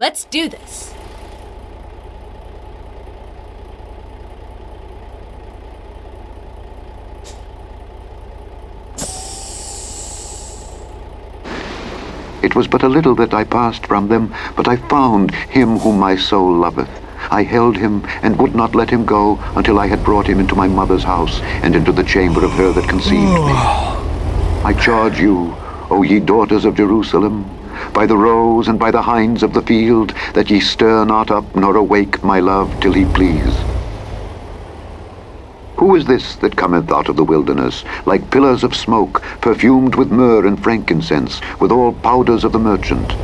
Let's do this. It was but a little that I passed from them, but I found him whom my soul loveth. I held him, and would not let him go, until I had brought him into my mother's house, and into the chamber of her that conceived me. I charge you, O ye daughters of Jerusalem, by the roes and by the hinds of the field, that ye stir not up nor awake my love till he please. Who is this that cometh out of the wilderness, like pillars of smoke, perfumed with myrrh and frankincense, with all powders of the merchant?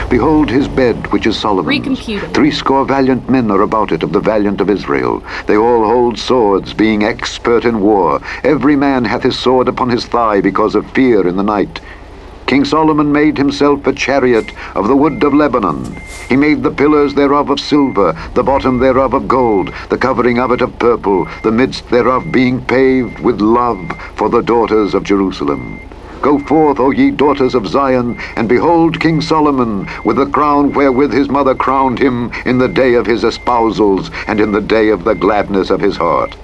Behold his bed, which is Solomon's. 80 valiant men are about it, of the valiant of Israel. They all hold swords, being expert in war. Every man hath his sword upon his thigh, because of fear in the night. King Solomon made himself a chariot of the wood of Lebanon. He made the pillars thereof of silver, the bottom thereof of gold, the covering of it of purple, the midst thereof being paved with love for the daughters of Jerusalem. Go forth, O ye daughters of Zion, and behold King Solomon, with the crown wherewith his mother crowned him in the day of his espousals, and in the day of the gladness of his heart.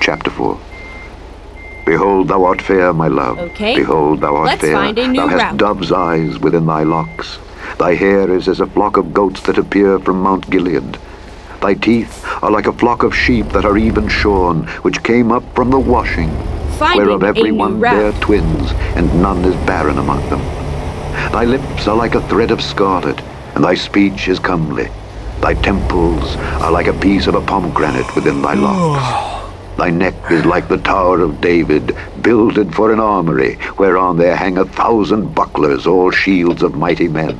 Chapter 4. Behold, thou art fair, my love. Okay. Behold, thou art Let's fair. find a new thou hast route. dove's eyes within thy locks. Thy hair is as a flock of goats that appear from Mount Gilead. Thy teeth are like a flock of sheep that are even shorn, which came up from the washing, whereof every one bare twins, and none is barren among them. Thy lips are like a thread of scarlet, and thy speech is comely. Thy temples are like a piece of a pomegranate within thy locks. Thy neck is like the Tower of David, builded for an armory, whereon there hang 1,000 bucklers, all shields of mighty men.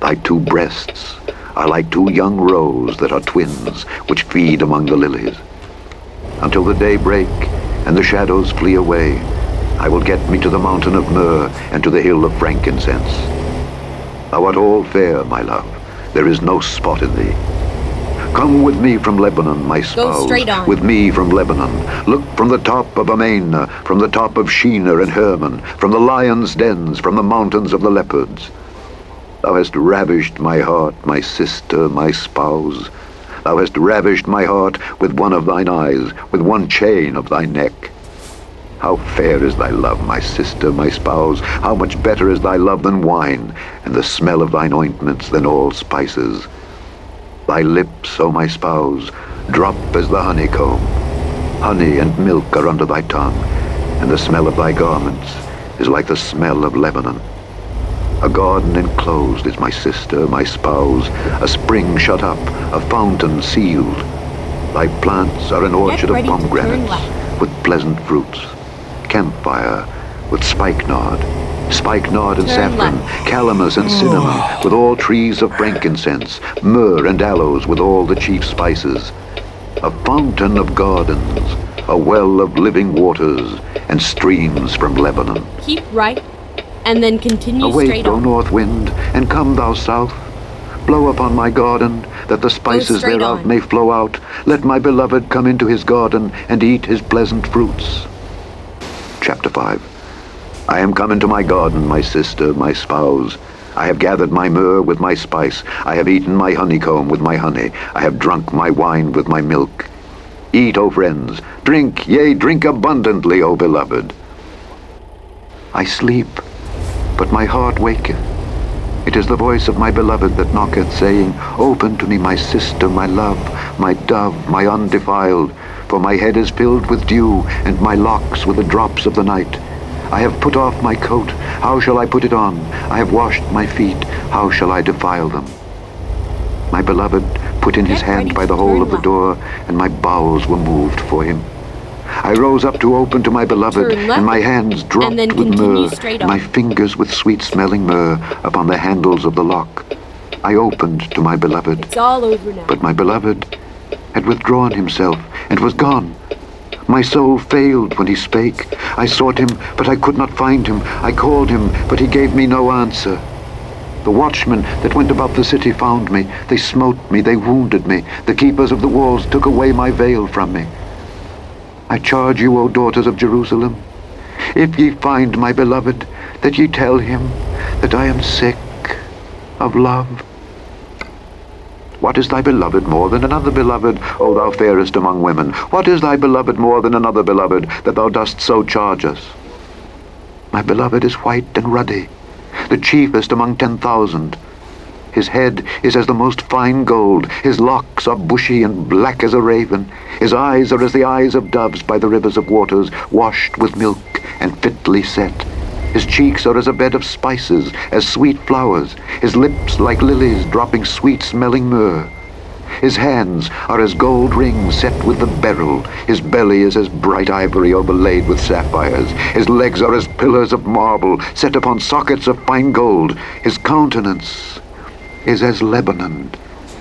Thy 2 breasts are like 2 young roes that are twins, which feed among the lilies. Until the day break, and the shadows flee away, I will get me to the mountain of myrrh, and to the hill of frankincense. Thou art all fair, my love. There is no spot in thee. Come with me from Lebanon, my spouse. Go straight on. With me from Lebanon. Look from the top of Amana, from the top of Shinar and Hermon, from the lions' dens, from the mountains of the leopards. Thou hast ravished my heart, my sister, my spouse. Thou hast ravished my heart with one of thine eyes, with one chain of thy neck. How fair is thy love, my sister, my spouse! How much better is thy love than wine, and the smell of thine ointments than all spices! Thy lips, O my spouse, drop as the honeycomb. Honey and milk are under thy tongue, and the smell of thy garments is like the smell of Lebanon. A garden enclosed is my sister, my spouse, a spring shut up, a fountain sealed. Thy plants are an orchard of pomegranates with pleasant fruits, camphire with spikenard and saffron, calamus and cinnamon, with all trees of frankincense, myrrh and aloes with all the chief spices. A fountain of gardens, a well of living waters, and streams from Lebanon. Keep right, and then continue straight on. Awake, O north wind, and come thou south. Blow upon my garden, that the spices thereof may flow out. Let my beloved come into his garden, and eat his pleasant fruits. Chapter 5. I am come into my garden, my sister, my spouse. I have gathered my myrrh with my spice. I have eaten my honeycomb with my honey. I have drunk my wine with my milk. Eat, O friends. Drink, yea, drink abundantly, O beloved. I sleep, but my heart waketh. It is the voice of my beloved that knocketh, saying, Open to me, my sister, my love, my dove, my undefiled. For my head is filled with dew, and my locks with the drops of the night. I have put off my coat, how shall I put it on? I have washed my feet, how shall I defile them? My beloved put in his hand by the hole of the door, and my bowels were moved for him. I rose up to open to my beloved, and my hands dropped with myrrh, my fingers with sweet-smelling myrrh upon the handles of the lock. I opened to my beloved. It's all over now. But my beloved had withdrawn himself and was gone. My soul failed when he spake. I sought him, but I could not find him. I called him, but he gave me no answer. The watchmen that went about the city found me. They smote me, they wounded me. The keepers of the walls took away my veil from me. I charge you, O daughters of Jerusalem, if ye find my beloved, that ye tell him that I am sick, of love. What is thy beloved more than another beloved, O thou fairest among women? What is thy beloved more than another beloved, that thou dost so charge us? My beloved is white and ruddy, the chiefest among 10,000. His head is as the most fine gold, his locks are bushy and black as a raven, his eyes are as the eyes of doves by the rivers of waters, washed with milk and fitly set. His cheeks are as a bed of spices, as sweet flowers, his lips like lilies dropping sweet-smelling myrrh. His hands are as gold rings set with the beryl, his belly is as bright ivory overlaid with sapphires, his legs are as pillars of marble set upon sockets of fine gold, his countenance is as Lebanon,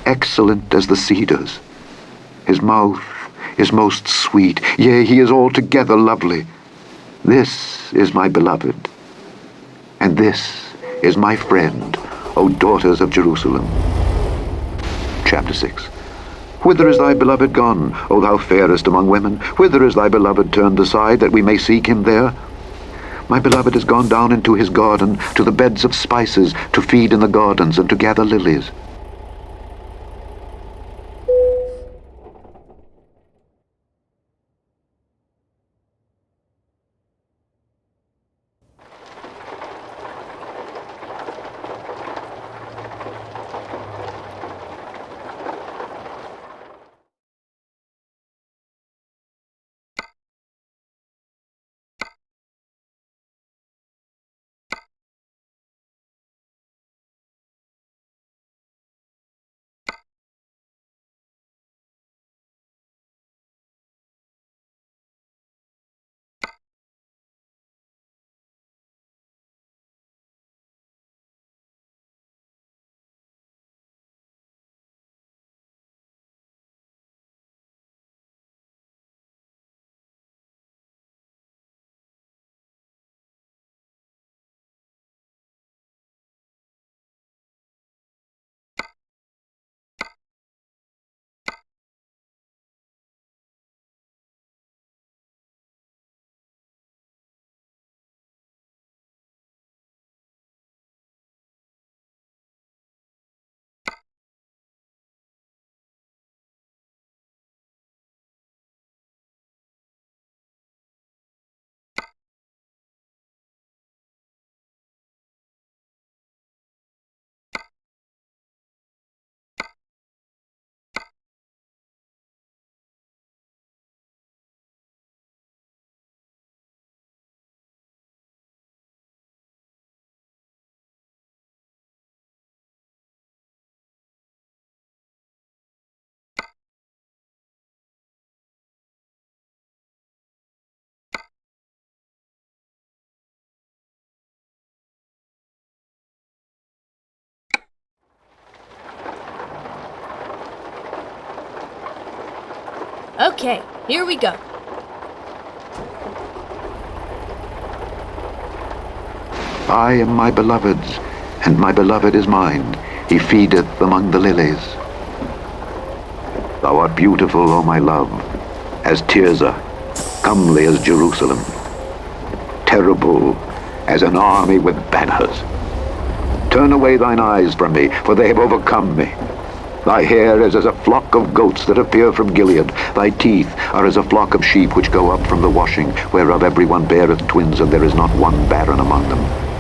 excellent as the cedars. His mouth is most sweet, yea, he is altogether lovely. This is my beloved, and this is my friend, O daughters of Jerusalem. Chapter 6. Whither is thy beloved gone, O thou fairest among women? Whither is thy beloved turned aside, that we may seek him there? My beloved is gone down into his garden, to the beds of spices, to feed in the gardens, and to gather lilies. Okay, here we go. I am my beloved's, and my beloved is mine. He feedeth among the lilies. Thou art beautiful, O my love, as Tirzah, comely as Jerusalem, terrible as an army with banners. Turn away thine eyes from me, for they have overcome me. Thy hair is as a flock of goats that appear from Gilead. Thy teeth are as a flock of sheep which go up from the washing, whereof every one beareth twins, and there is not one barren among them.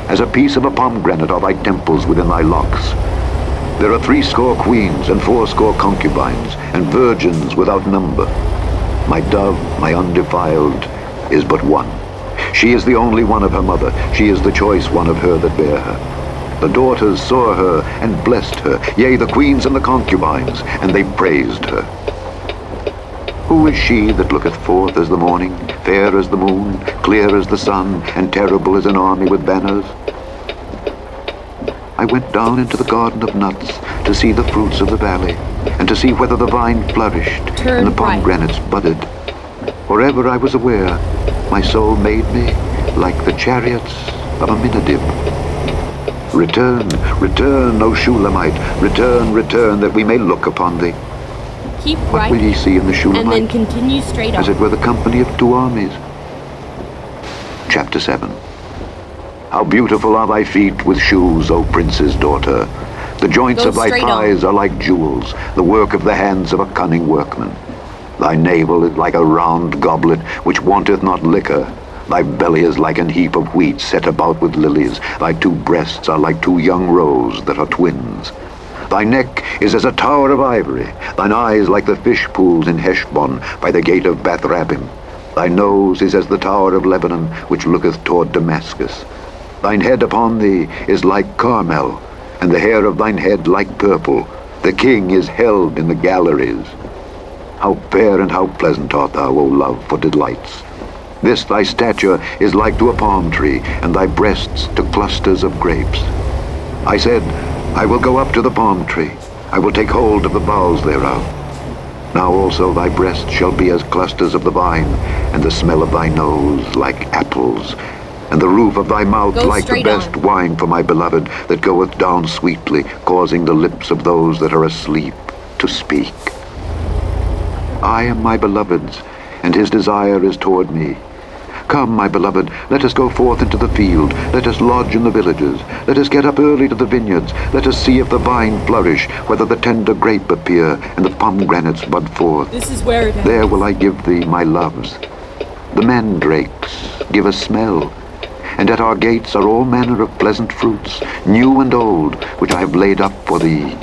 As a piece of a pomegranate are thy temples within thy locks. There are 80 queens, and 80 concubines, and virgins without number. My dove, my undefiled, is but one. She is the only one of her mother. She is the choice one of her that bare her. The daughters saw her and blessed her, yea, the queens and the concubines, and they praised her. Who is she that looketh forth as the morning, fair as the moon, clear as the sun, and terrible as an army with banners? I went down into the garden of nuts to see the fruits of the valley, and to see whether the vine flourished and the pomegranates budded. For ever I was aware, my soul made me like the chariots of Aminadab. Return, return, O Shulamite, return, return, that we may look upon thee. Keep What right, will ye see in the Shulamite? and then continue straight on. As it were the company of 2 armies. Chapter 7. How beautiful are thy feet with shoes, O prince's daughter! The joints Go of thy straight thighs are like jewels, the work of the hands of a cunning workman. Thy navel is like a round goblet which wanteth not liquor. Thy belly is like an heap of wheat set about with lilies. Thy two breasts are like two young roes that are twins. Thy neck is as a tower of ivory. Thine eyes like the fish pools in Heshbon by the gate of Bath-rabbim. Thy nose is as the tower of Lebanon, which looketh toward Damascus. Thine head upon thee is like Carmel, and the hair of thine head like purple. The king is held in the galleries. How fair and how pleasant art thou, O love, for delights! This thy stature is like to a palm tree, and thy breasts to clusters of grapes. I said, I will go up to the palm tree. I will take hold of the boughs thereof. Now also thy breasts shall be as clusters of the vine, and the smell of thy nose like apples, and the roof of thy mouth like the best wine for my beloved, that goeth down sweetly, causing the lips of those that are asleep to speak. I am my beloved's, and his desire is toward me. Come, my beloved, let us go forth into the field. Let us lodge in the villages. Let us get up early to the vineyards. Let us see if the vine flourish, whether the tender grape appear, and the pomegranates bud forth. This is where it ends. There will I give thee my loves. The mandrakes give a smell, and at our gates are all manner of pleasant fruits, new and old, which I have laid up for thee.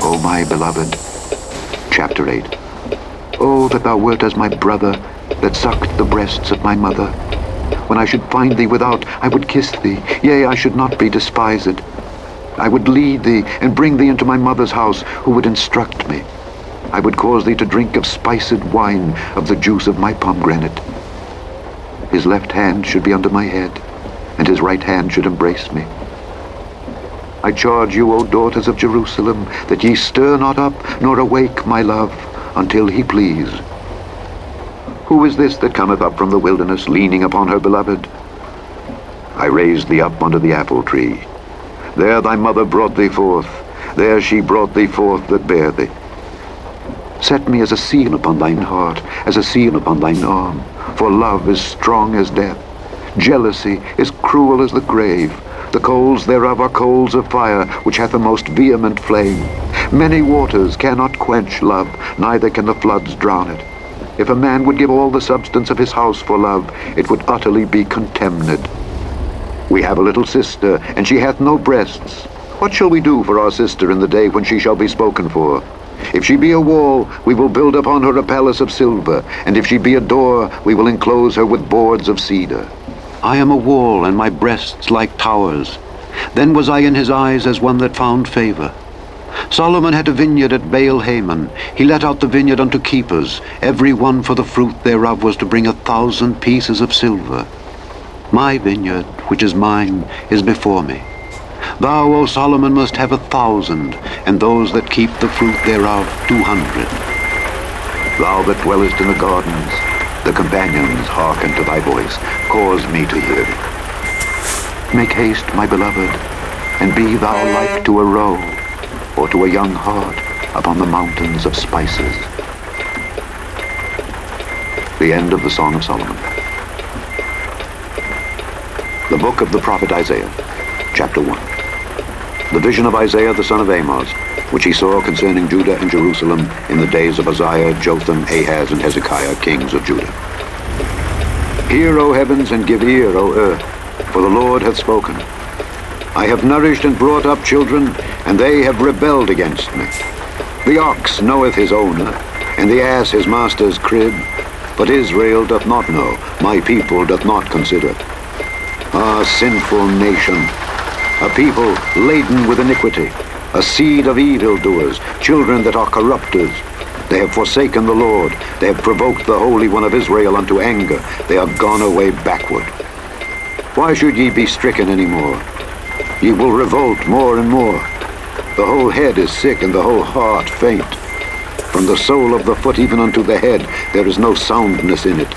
O my beloved. Chapter 8. Oh, that thou wert as my brother, that sucked the breasts of my mother. When I should find thee without, I would kiss thee, yea, I should not be despised. I would lead thee, and bring thee into my mother's house, who would instruct me. I would cause thee to drink of spiced wine, of the juice of my pomegranate. His left hand should be under my head, and his right hand should embrace me. I charge you, O daughters of Jerusalem, that ye stir not up, nor awake my love, until he please. Who is this that cometh up from the wilderness, leaning upon her beloved? I raised thee up under the apple tree. There thy mother brought thee forth. There she brought thee forth that bare thee. Set me as a seal upon thine heart, as a seal upon thine arm. For love is strong as death. Jealousy is cruel as the grave. The coals thereof are coals of fire, which hath a most vehement flame. Many waters cannot quench love, neither can the floods drown it. If a man would give all the substance of his house for love, it would utterly be contemned. We have a little sister, and she hath no breasts. What shall we do for our sister in the day when she shall be spoken for? If she be a wall, we will build upon her a palace of silver, and if she be a door, we will enclose her with boards of cedar. I am a wall, and my breasts like towers. Then was I in his eyes as one that found favor. Solomon had a vineyard at Baal-Hamon. He let out the vineyard unto keepers. Every one for the fruit thereof was to bring 1,000 pieces of silver. My vineyard, which is mine, is before me. Thou, O Solomon, must have 1,000, and those that keep the fruit thereof 200. Thou that dwellest in the gardens, the companions hearken to thy voice. Cause me to hear thee. Make haste, my beloved, and be thou like to a roe, or to a young hart upon the mountains of spices. The end of the Song of Solomon. The book of the prophet Isaiah, chapter 1. The vision of Isaiah the son of Amos, which he saw concerning Judah and Jerusalem in the days of Uzziah, Jotham, Ahaz, and Hezekiah, kings of Judah. Hear, O heavens, and give ear, O earth, for the Lord hath spoken. I have nourished and brought up children, and they have rebelled against me. The ox knoweth his owner, and the ass his master's crib, But Israel doth not know, my people doth not consider. Ah, sinful nation, a people laden with iniquity, a seed of evildoers, children that are corrupters. They have forsaken the Lord, they have provoked the Holy One of Israel unto anger, they are gone away backward. Why should ye be stricken any more? Ye will revolt more and more. The whole head is sick, and the whole heart faint. From the sole of the foot even unto the head there is no soundness in it,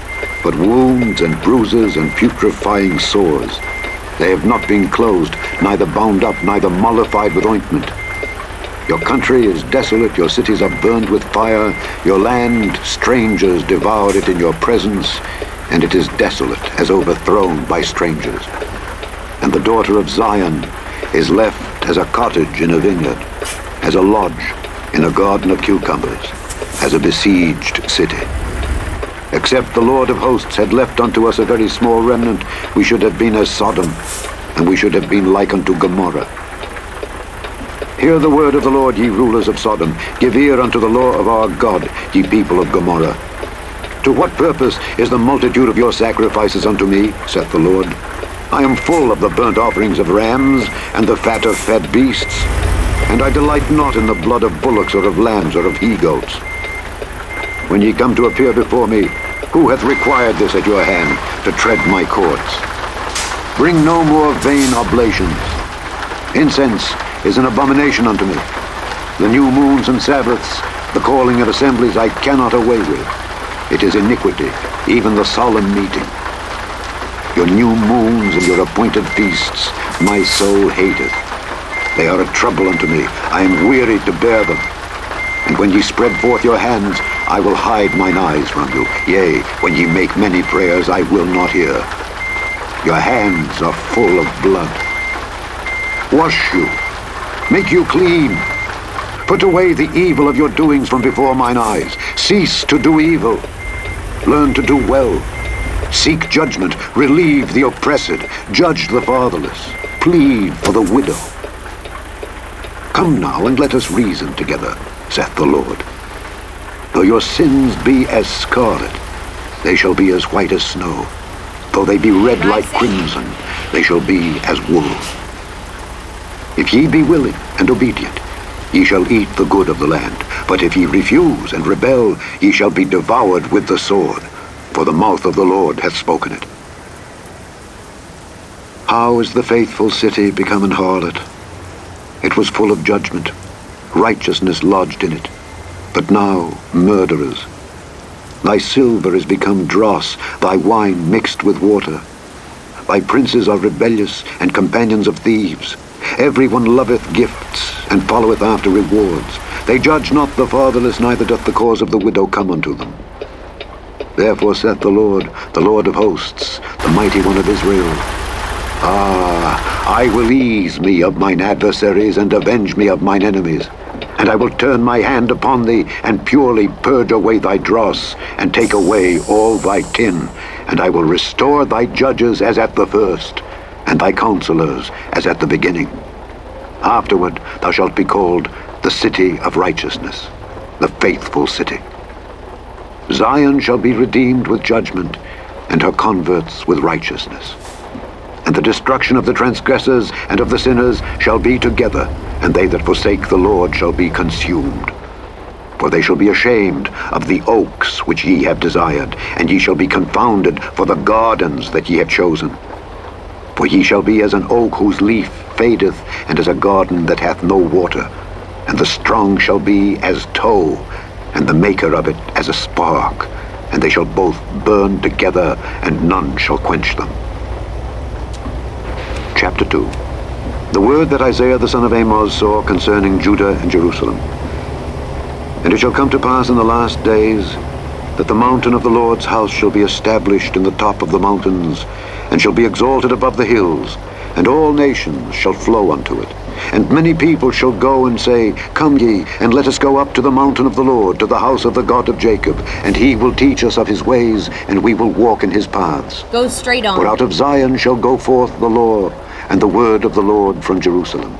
but wounds and bruises and putrefying sores. They have not been closed, neither bound up, neither mollified with ointment. Your country is desolate, your cities are burned with fire, your land, strangers devoured it in your presence, and it is desolate, as overthrown by strangers. And the daughter of Zion is left as a cottage in a vineyard, as a lodge in a garden of cucumbers, as a besieged city. Except the Lord of hosts had left unto us a very small remnant, we should have been as Sodom, and we should have been like unto Gomorrah. Hear the word of the Lord, ye rulers of Sodom. Give ear unto the law of our God, ye people of Gomorrah. To what purpose is the multitude of your sacrifices unto me, saith the Lord? I am full of the burnt offerings of rams, and the fat of fed beasts, and I delight not in the blood of bullocks or of lambs or of he-goats. When ye come to appear before me, who hath required this at your hand, to tread my courts? Bring no more vain oblations. Incense is an abomination unto me. The new moons and Sabbaths, the calling of assemblies, I cannot away with. It is iniquity, even the solemn meeting. Your new moons and your appointed feasts, my soul hateth. They are a trouble unto me. I am weary to bear them. And when ye spread forth your hands, I will hide mine eyes from you. Yea, when ye make many prayers, I will not hear. Your hands are full of blood. Wash you, make you clean. Put away the evil of your doings from before mine eyes. Cease to do evil. Learn to do well. Seek judgment, relieve the oppressed, judge the fatherless, plead for the widow. Come now, and let us reason together, saith the Lord. Though your sins be as scarlet, they shall be as white as snow. Though they be red like crimson, they shall be as wool. If ye be willing and obedient, ye shall eat the good of the land. But if ye refuse and rebel, ye shall be devoured with the sword, for the mouth of the Lord hath spoken it. How is the faithful city become an harlot? It was full of judgment, righteousness lodged in it, but now murderers. Thy silver is become dross, thy wine mixed with water. Thy princes are rebellious and companions of thieves. Everyone loveth gifts and followeth after rewards. They judge not the fatherless, neither doth the cause of the widow come unto them. Therefore saith the Lord of hosts, the mighty one of Israel, I will ease me of mine adversaries and avenge me of mine enemies. And I will turn my hand upon thee, and purely purge away thy dross, and take away all thy tin. And I will restore thy judges as at the first, and thy counselors as at the beginning. Afterward thou shalt be called the city of righteousness, the faithful city. Zion shall be redeemed with judgment, and her converts with righteousness. And the destruction of the transgressors and of the sinners shall be together, and they that forsake the Lord shall be consumed. For they shall be ashamed of the oaks which ye have desired, and ye shall be confounded for the gardens that ye have chosen. For ye shall be as an oak whose leaf fadeth, and as a garden that hath no water. And the strong shall be as tow, and the maker of it as a spark, and they shall both burn together, and none shall quench them. Chapter 2. The word that Isaiah the son of Amos saw concerning Judah and Jerusalem. And it shall come to pass in the last days that the mountain of the Lord's house shall be established in the top of the mountains, and shall be exalted above the hills, and all nations shall flow unto it. And many people shall go and say, Come ye, and let us go up to the mountain of the Lord, to the house of the God of Jacob, and he will teach us of his ways, and we will walk in his paths. Go straight on. For out of Zion shall go forth the law, and the word of the Lord from Jerusalem.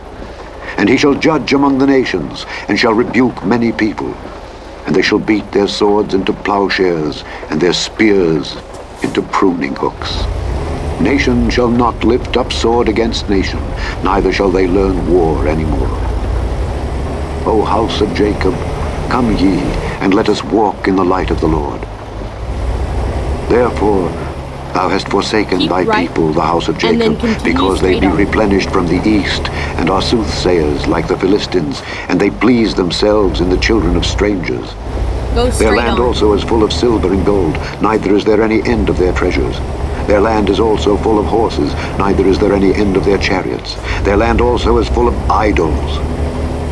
And he shall judge among the nations, and shall rebuke many people. and they shall beat their swords into plowshares, and their spears into pruning hooks. Nation shall not lift up sword against nation, neither shall they learn war any more. O house of Jacob, come ye, and let us walk in the light of the Lord. Therefore thou hast forsaken Keep thy right, people, the house of and then Jacob, continue because they straight be on. replenished from the east, and are soothsayers like the Philistines, and they please themselves in the children of strangers. Go Their straight land on. also is full of silver and gold, neither is there any end of their treasures. Their land is also full of horses, neither is there any end of their chariots. Their land also is full of idols.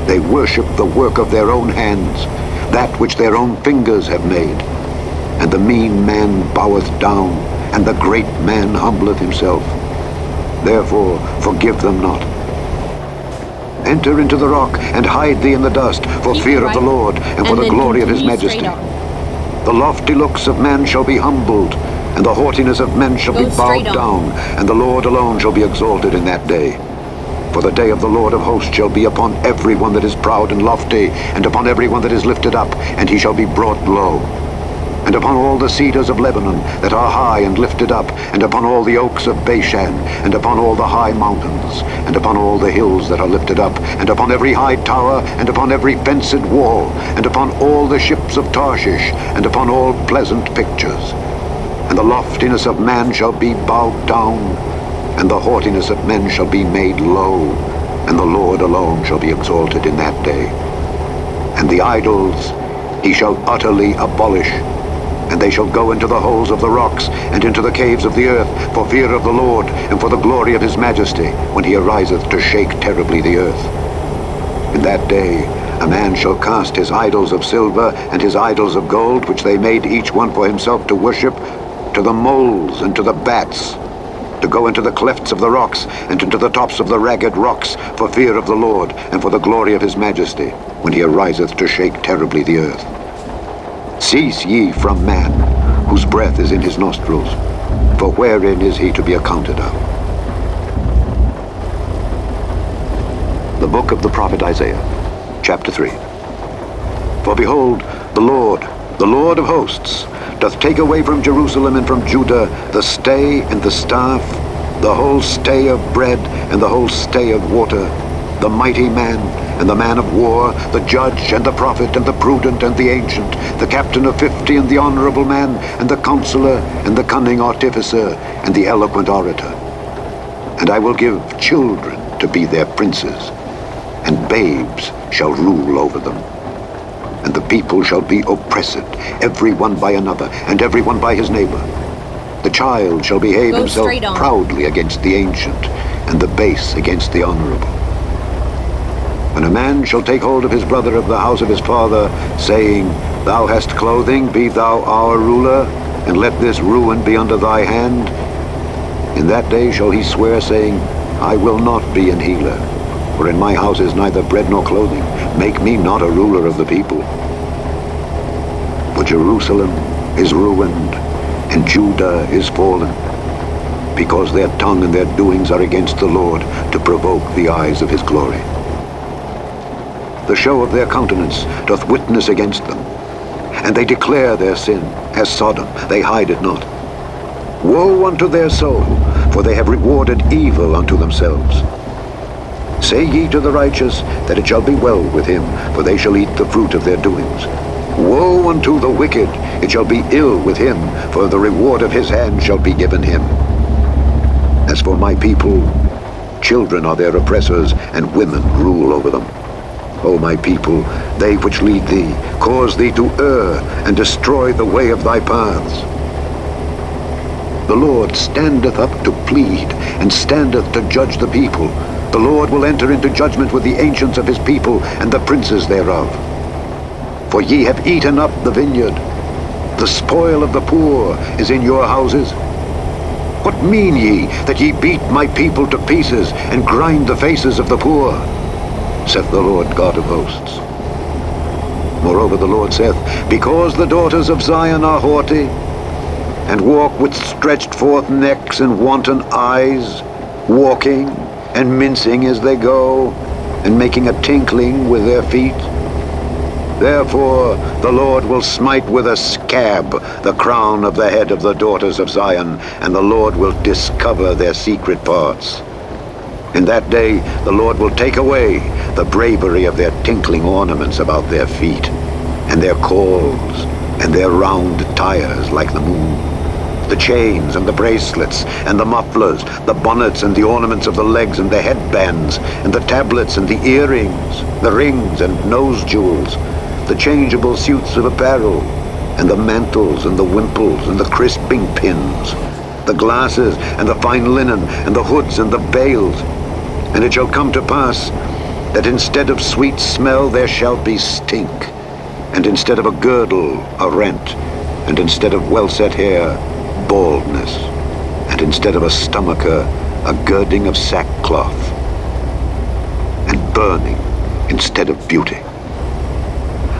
They worship the work of their own hands, that which their own fingers have made. And the mean man boweth down, and the great man humbleth himself. Therefore forgive them not. Enter into the rock, and hide thee in the dust, for Keep fear right, of the Lord, and for the then glory of his continue majesty. straight on. The lofty looks of men shall be humbled, and the haughtiness of men shall Go be bowed straight on. down, and the Lord alone shall be exalted in that day. For the day of the Lord of hosts shall be upon every one that is proud and lofty, and upon every one that is lifted up, and he shall be brought low. And upon all the cedars of Lebanon that are high and lifted up, and upon all the oaks of Bashan, and upon all the high mountains, and upon all the hills that are lifted up, and upon every high tower, and upon every fenced wall, and upon all the ships of Tarshish, and upon all pleasant pictures. And the loftiness of man shall be bowed down, and the haughtiness of men shall be made low, and the Lord alone shall be exalted in that day. And the idols he shall utterly abolish, and they shall go into the holes of the rocks, and into the caves of the earth, for fear of the Lord, and for the glory of his majesty, when he ariseth to shake terribly the earth. In that day a man shall cast his idols of silver, and his idols of gold, which they made each one for himself to worship, to the moles and to the bats, to go into the clefts of the rocks, and into the tops of the ragged rocks, for fear of the Lord, and for the glory of his majesty, when he ariseth to shake terribly the earth. Cease ye from man, whose breath is in his nostrils, for wherein is he to be accounted of? The book of the prophet Isaiah, chapter 3. For behold, the Lord of hosts, doth take away from Jerusalem and from Judah the stay and the staff, the whole stay of bread and the whole stay of water, the mighty man and the man of war, the judge and the prophet and the prudent and the ancient, the captain of 50 and the honorable man, and the counselor and the cunning artificer and the eloquent orator. And I will give children to be their princes, and babes shall rule over them. And the people shall be oppressed, every one by another, and every one by his neighbor. The child shall behave Go himself straight on. proudly against the ancient, and the base against the honorable. And a man shall take hold of his brother of the house of his father, saying, Thou hast clothing, be thou our ruler, and let this ruin be under thy hand. In that day shall he swear, saying, I will not be an healer, for in my house is neither bread nor clothing. Make me not a ruler of the people. For Jerusalem is ruined, and Judah is fallen, because their tongue and their doings are against the Lord, to provoke the eyes of his glory. The show of their countenance doth witness against them, and they declare their sin, as Sodom, they hide it not. Woe unto their soul, for they have rewarded evil unto themselves. Say ye to the righteous, that it shall be well with him, for they shall eat the fruit of their doings. Woe unto the wicked, it shall be ill with him, for the reward of his hand shall be given him. As for my people, children are their oppressors, and women rule over them. O my people, they which lead thee, cause thee to err, and destroy the way of thy paths. The Lord standeth up to plead, and standeth to judge the people. The Lord will enter into judgment with the ancients of his people, and the princes thereof. For ye have eaten up the vineyard. The spoil of the poor is in your houses. What mean ye, that ye beat my people to pieces, and grind the faces of the poor? Saith the Lord God of hosts. Moreover the Lord saith, Because the daughters of Zion are haughty, and walk with stretched forth necks and wanton eyes, walking and mincing as they go, and making a tinkling with their feet. Therefore the Lord will smite with a scab the crown of the head of the daughters of Zion, and the Lord will discover their secret parts. In that day the Lord will take away the bravery of their tinkling ornaments about their feet, and their cords, and their round tires like the moon, the chains and the bracelets, and the mufflers, the bonnets and the ornaments of the legs and the headbands, and the tablets and the earrings, the rings and nose jewels, the changeable suits of apparel, and the mantles and the wimples and the crisping pins, the glasses and the fine linen, and the hoods and the veils. And it shall come to pass that instead of sweet smell there shall be stink, and instead of a girdle a rent, and instead of well-set hair baldness, and instead of a stomacher a girding of sackcloth, and burning instead of beauty.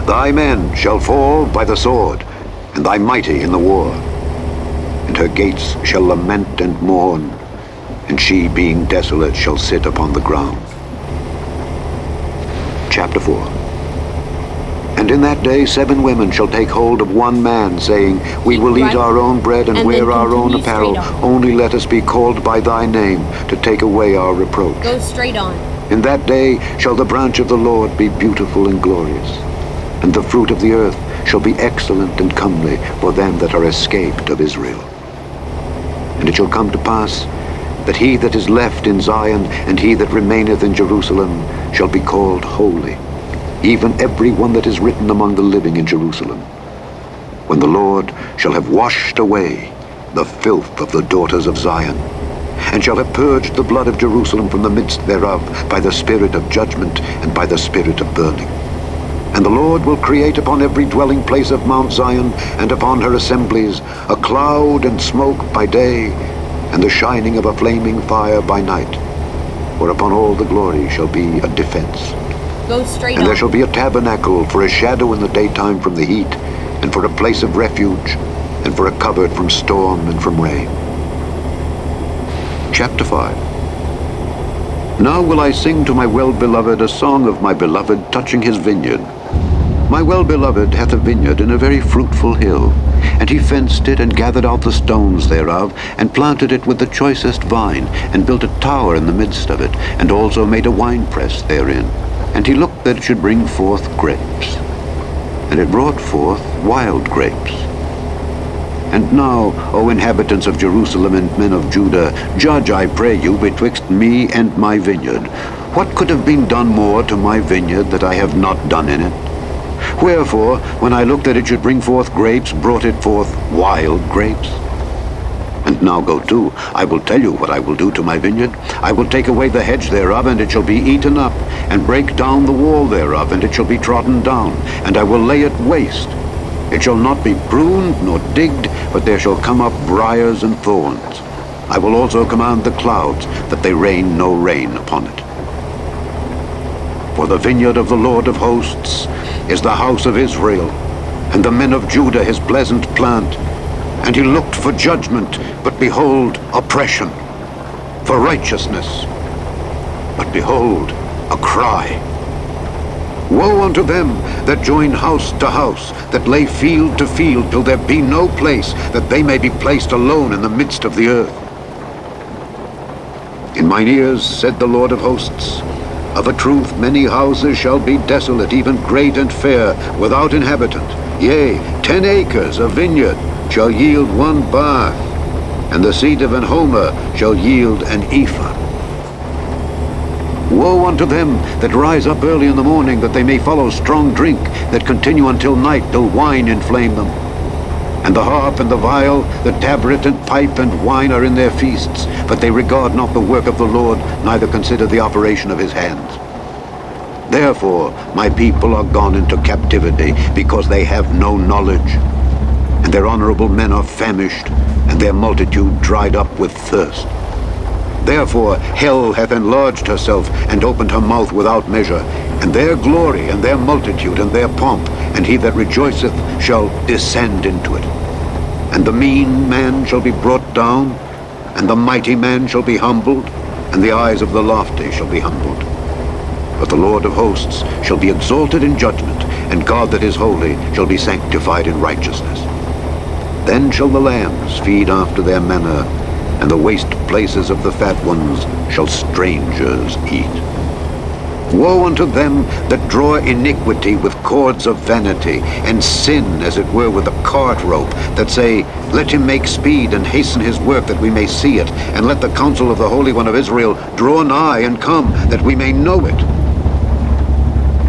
Thy men shall fall by the sword, and thy mighty in the war. And her gates shall lament and mourn, and she, being desolate, shall sit upon the ground. Chapter 4. And in that day 7 women shall take hold of one man, saying, We will eat our own bread and wear our own apparel. Only let us be called by thy name, to take away our reproach. Go straight on. In that day shall the branch of the Lord be beautiful and glorious, and the fruit of the earth shall be excellent and comely for them that are escaped of Israel. And it shall come to pass that he that is left in Zion and he that remaineth in Jerusalem shall be called holy, even every one that is written among the living in Jerusalem, when the Lord shall have washed away the filth of the daughters of Zion, and shall have purged the blood of Jerusalem from the midst thereof by the spirit of judgment and by the spirit of burning. And the Lord will create upon every dwelling place of Mount Zion and upon her assemblies a cloud and smoke by day, and the shining of a flaming fire by night, for upon all the glory shall be a defense. Go straight And on. there shall be a tabernacle for a shadow in the daytime from the heat, and for a place of refuge, and for a covert from storm and from rain. Chapter 5. Now will I sing to my well-beloved a song of my beloved touching his vineyard. My well-beloved hath a vineyard in a very fruitful hill, and he fenced it, and gathered out the stones thereof, and planted it with the choicest vine, and built a tower in the midst of it, and also made a winepress therein. And he looked that it should bring forth grapes. And it brought forth wild grapes. And now, O inhabitants of Jerusalem and men of Judah, judge, I pray you, betwixt me and my vineyard. What could have been done more to my vineyard that I have not done in it? Wherefore, when I looked that it should bring forth grapes, brought it forth wild grapes? And now go to, I will tell you what I will do to my vineyard. I will take away the hedge thereof, and it shall be eaten up, and break down the wall thereof, and it shall be trodden down, and I will lay it waste. It shall not be pruned nor digged, but there shall come up briars and thorns. I will also command the clouds, that they rain no rain upon it. For the vineyard of the Lord of hosts is the house of Israel, and the men of Judah his pleasant plant. And he looked for judgment, but behold, oppression, for righteousness, but behold, a cry. Woe unto them that join house to house, that lay field to field, till there be no place, that they may be placed alone in the midst of the earth. In mine ears, said the Lord of hosts, of a truth many houses shall be desolate, even great and fair, without inhabitant. Yea, 10 acres of vineyard shall yield 1 bath, and the seed of an homer shall yield an ephah. Woe unto them that rise up early in the morning, that they may follow strong drink, that continue until night, till wine inflame them. And the harp and the viol, the tabret and pipe and wine are in their feasts, but they regard not the work of the Lord, neither consider the operation of his hands. Therefore my people are gone into captivity, because they have no knowledge. And their honorable men are famished, and their multitude dried up with thirst. Therefore hell hath enlarged herself, and opened her mouth without measure, and their glory, and their multitude, and their pomp, and he that rejoiceth shall descend into it. And the mean man shall be brought down, and the mighty man shall be humbled, and the eyes of the lofty shall be humbled. But the Lord of hosts shall be exalted in judgment, and God that is holy shall be sanctified in righteousness. Then shall the lambs feed after their manner, and the waste places of the fat ones shall strangers eat. Woe unto them that draw iniquity with cords of vanity, and sin as it were with a cart rope, that say, Let him make speed and hasten his work that we may see it, and let the counsel of the Holy One of Israel draw nigh and come, that we may know it.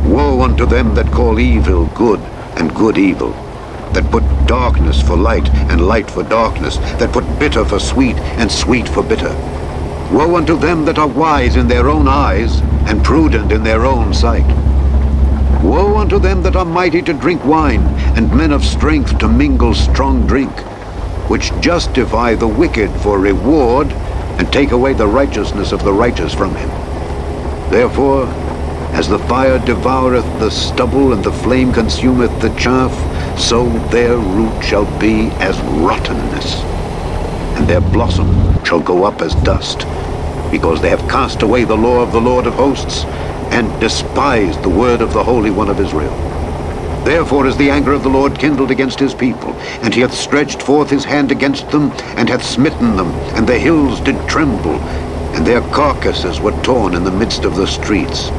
Woe unto them that call evil good, and good evil, that put darkness for light, and light for darkness, that put bitter for sweet, and sweet for bitter. Woe unto them that are wise in their own eyes, and prudent in their own sight. Woe unto them that are mighty to drink wine, and men of strength to mingle strong drink, which justify the wicked for reward, and take away the righteousness of the righteous from him. Therefore, as the fire devoureth the stubble, and the flame consumeth the chaff, so their root shall be as rottenness, and their blossom shall go up as dust, because they have cast away the law of the Lord of hosts, and despised the word of the Holy One of Israel. Therefore is the anger of the Lord kindled against his people, and he hath stretched forth his hand against them, and hath smitten them, and the hills did tremble, and their carcasses were torn in the midst of the streets.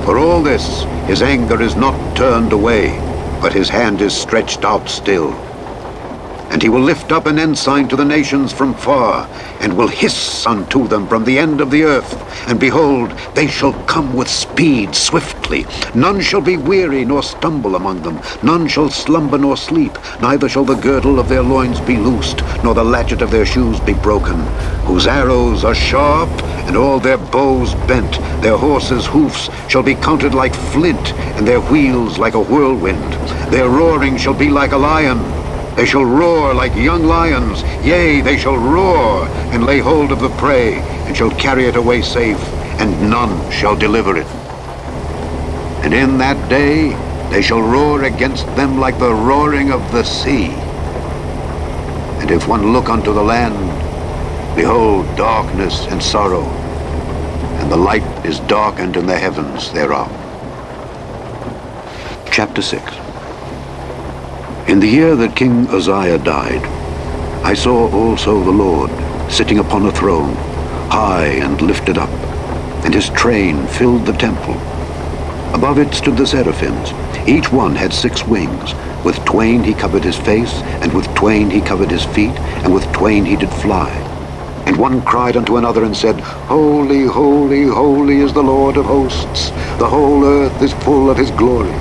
For all this, his anger is not turned away, but his hand is stretched out still. And he will lift up an ensign to the nations from far, and will hiss unto them from the end of the earth. And behold, they shall come with speed swiftly. None shall be weary nor stumble among them. None shall slumber nor sleep. Neither shall the girdle of their loins be loosed, nor the latchet of their shoes be broken. Whose arrows are sharp, and all their bows bent. Their horses' hoofs shall be counted like flint, and their wheels like a whirlwind. Their roaring shall be like a lion. They shall roar like young lions. Yea, they shall roar, and lay hold of the prey, and shall carry it away safe, and none shall deliver it. And in that day they shall roar against them like the roaring of the sea. And if one look unto the land, behold darkness and sorrow, and the light is darkened in the heavens thereof. Chapter 6. In the year that King Uzziah died, I saw also the Lord sitting upon a throne, high and lifted up, and his train filled the temple. Above it stood the seraphims. Each one had 6 wings. With twain he covered his face, and with twain he covered his feet, and with twain he did fly. And one cried unto another and said, Holy, holy, holy is the Lord of hosts. The whole earth is full of his glory.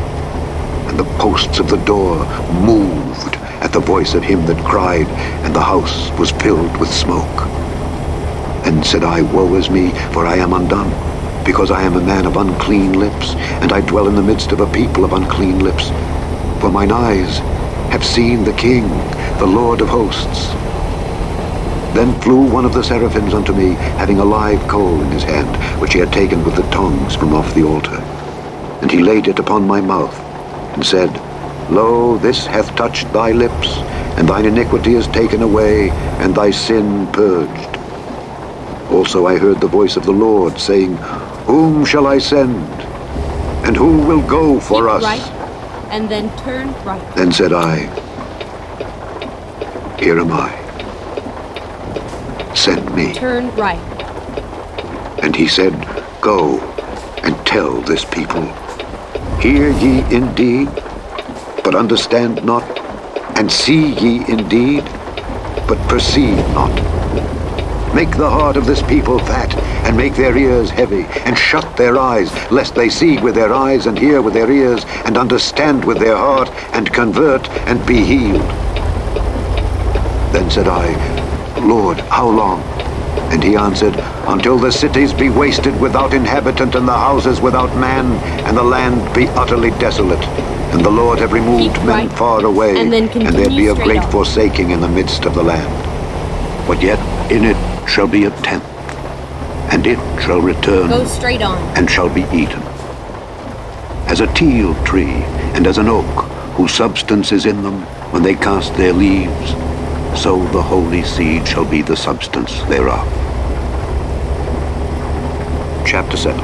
And the posts of the door moved at the voice of him that cried, and the house was filled with smoke. Then said I, Woe is me, for I am undone, because I am a man of unclean lips, and I dwell in the midst of a people of unclean lips. For mine eyes have seen the King, the Lord of hosts. Then flew one of the seraphims unto me, having a live coal in his hand, which he had taken with the tongs from off the altar. And he laid it upon my mouth, and said, Lo, this hath touched thy lips, and thine iniquity is taken away, and thy sin purged. Also I heard the voice of the Lord, saying, Whom shall I send? And who will go for Keep us? right, and then turn right. Then said I, Here am I. Send me. Turn right. And he said, Go and tell this people, Hear ye indeed, but understand not, and see ye indeed, but perceive not. Make the heart of this people fat, and make their ears heavy, and shut their eyes, lest they see with their eyes, and hear with their ears, and understand with their heart, and convert, and be healed. Then said I, Lord, how long? And he answered, Until the cities be wasted without inhabitant, and the houses without man, and the land be utterly desolate, and the Lord have removed Keep men right, far away, and then and there be a continue great straight on. forsaking in the midst of the land. But yet in it shall be a tenth, and it shall return, Go straight on. and shall be eaten. As a teal tree, and as an oak, whose substance is in them, when they cast their leaves, so the holy seed shall be the substance thereof. Chapter 7.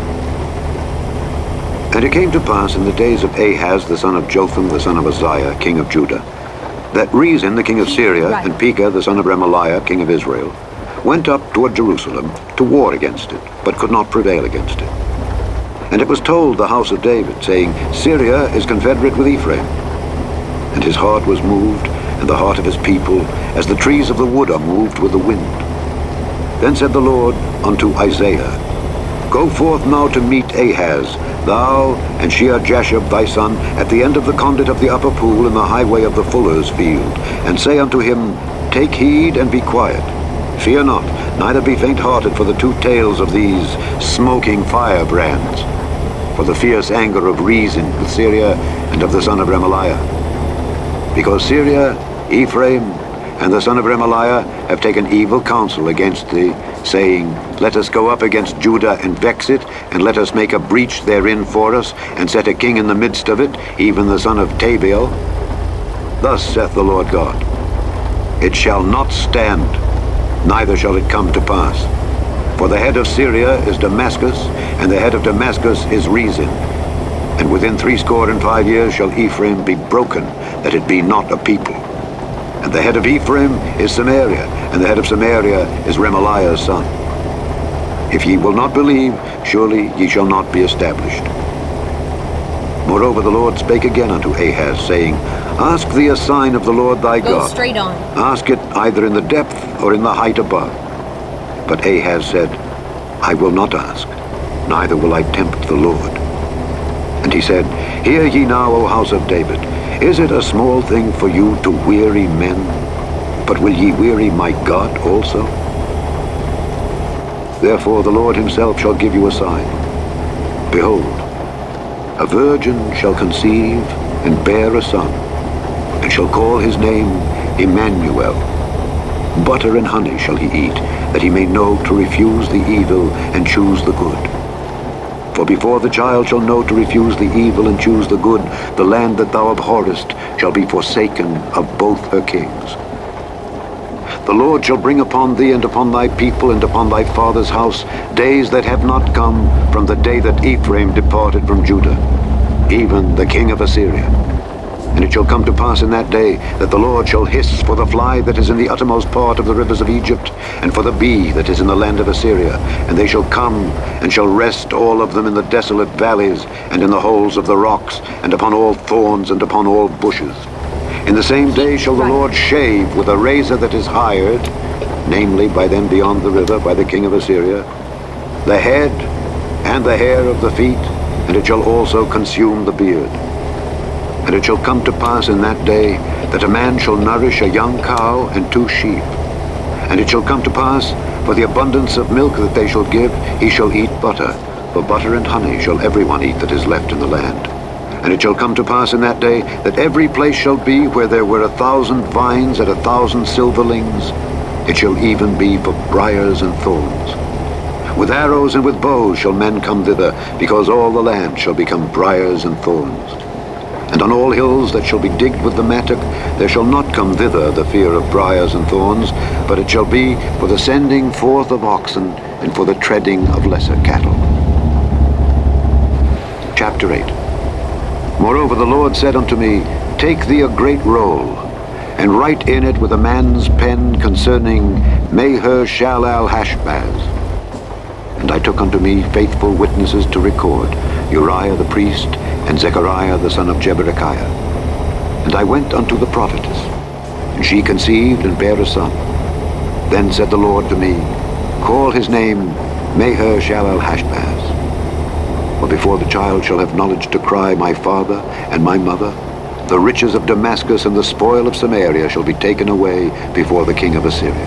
And it came to pass in the days of Ahaz, the son of Jotham, the son of Uzziah, king of Judah, that Rezin, the king of Syria, and Pekah, the son of Remaliah, king of Israel, went up toward Jerusalem to war against it, but could not prevail against it. And it was told the house of David, saying, Syria is confederate with Ephraim. And his heart was moved, and the heart of his people, as the trees of the wood are moved with the wind. Then said the Lord unto Isaiah, Go forth now to meet Ahaz, thou and Shear-Jashub thy son, at the end of the conduit of the upper pool in the highway of the fuller's field, and say unto him, Take heed and be quiet. Fear not, neither be faint-hearted for the two tails of these smoking firebrands, for the fierce anger of Rezin with Syria and of the son of Remaliah. Because Syria, Ephraim, and the son of Remaliah have taken evil counsel against thee, saying, Let us go up against Judah and vex it, and let us make a breach therein for us, and set a king in the midst of it, even the son of Tabiel. Thus saith the Lord God, It shall not stand, neither shall it come to pass. For the head of Syria is Damascus, and the head of Damascus is Rezin. And within 65 years shall Ephraim be broken, that it be not a people. And the head of Ephraim is Samaria, and the head of Samaria is Remaliah's son. If ye will not believe, surely ye shall not be established. Moreover, the Lord spake again unto Ahaz, saying, Ask thee a sign of the Lord thy God. Go straight on. Ask it either in the depth or in the height above. But Ahaz said, I will not ask, neither will I tempt the Lord. And he said, Hear ye now, O house of David, is it a small thing for you to weary men? But will ye weary my God also? Therefore the Lord himself shall give you a sign. Behold, a virgin shall conceive and bear a son, and shall call his name Emmanuel. Butter and honey shall he eat, that he may know to refuse the evil and choose the good. For before the child shall know to refuse the evil and choose the good, the land that thou abhorrest shall be forsaken of both her kings. The Lord shall bring upon thee and upon thy people and upon thy father's house days that have not come from the day that Ephraim departed from Judah, even the king of Assyria. And it shall come to pass in that day that the Lord shall hiss for the fly that is in the uttermost part of the rivers of Egypt, and for the bee that is in the land of Assyria. And they shall come, and shall rest all of them in the desolate valleys, and in the holes of the rocks, and upon all thorns, and upon all bushes. In the same day shall the Lord shave with a razor that is hired, namely by them beyond the river, by the king of Assyria, the head and the hair of the feet, and it shall also consume the beard. And it shall come to pass in that day that a man shall nourish a young cow and 2 sheep. And it shall come to pass, for the abundance of milk that they shall give, he shall eat butter. For butter and honey shall everyone eat that is left in the land. And it shall come to pass in that day that every place shall be where there were 1,000 vines and 1,000 silverlings. It shall even be for briars and thorns. With arrows and with bows shall men come thither, because all the land shall become briars and thorns. And on all hills that shall be digged with the mattock, there shall not come thither the fear of briars and thorns, but it shall be for the sending forth of oxen, and for the treading of lesser cattle. Chapter 8. Moreover the Lord said unto me, Take thee a great roll, and write in it with a man's pen concerning Maher-shalal-Hashbaz. And I took unto me faithful witnesses to record, Uriah the priest, and Zechariah the son of Jeberechiah. And I went unto the prophetess, and she conceived and bare a son. Then said the Lord to me, Call his name Maher-shalal-Hashbaz. For before the child shall have knowledge to cry, My father and my mother, the riches of Damascus and the spoil of Samaria shall be taken away before the king of Assyria.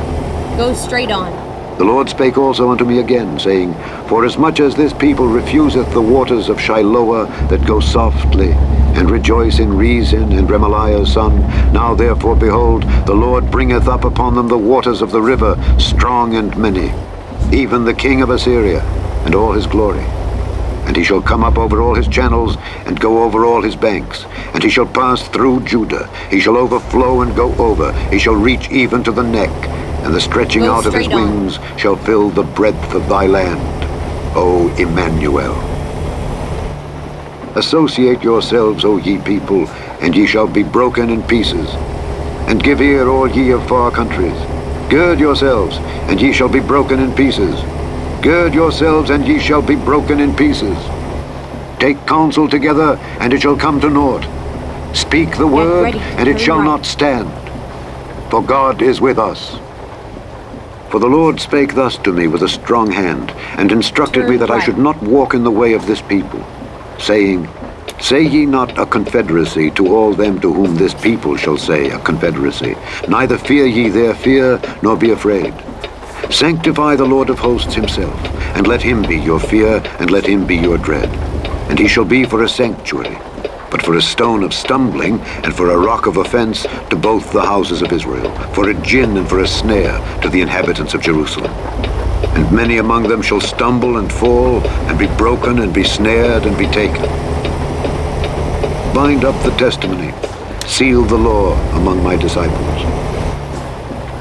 Go straight on. The Lord spake also unto me again, saying, Forasmuch as this people refuseth the waters of Shiloah that go softly, and rejoice in Rezin and Remaliah's son, now therefore, behold, the Lord bringeth up upon them the waters of the river, strong and many, even the king of Assyria, and all his glory. And he shall come up over all his channels, and go over all his banks. And he shall pass through Judah. He shall overflow and go over. He shall reach even to the neck. And the stretching out of his wings shall fill the breadth of thy land, O Emmanuel. Associate yourselves, O ye people, and ye shall be broken in pieces. And give ear, all ye of far countries. Gird yourselves, and ye shall be broken in pieces. Gird yourselves, and ye shall be broken in pieces. Take counsel together, and it shall come to naught. Speak the word, and it shall not stand. For God is with us. For the Lord spake thus to me with a strong hand, and instructed me that I should not walk in the way of this people, saying, Say ye not a confederacy to all them to whom this people shall say a confederacy. Neither fear ye their fear, nor be afraid. Sanctify the Lord of hosts himself, and let him be your fear, and let him be your dread. And he shall be for a sanctuary, but for a stone of stumbling, and for a rock of offense to both the houses of Israel, for a gin and for a snare to the inhabitants of Jerusalem. And many among them shall stumble and fall, and be broken, and be snared, and be taken. Bind up the testimony, seal the law among my disciples.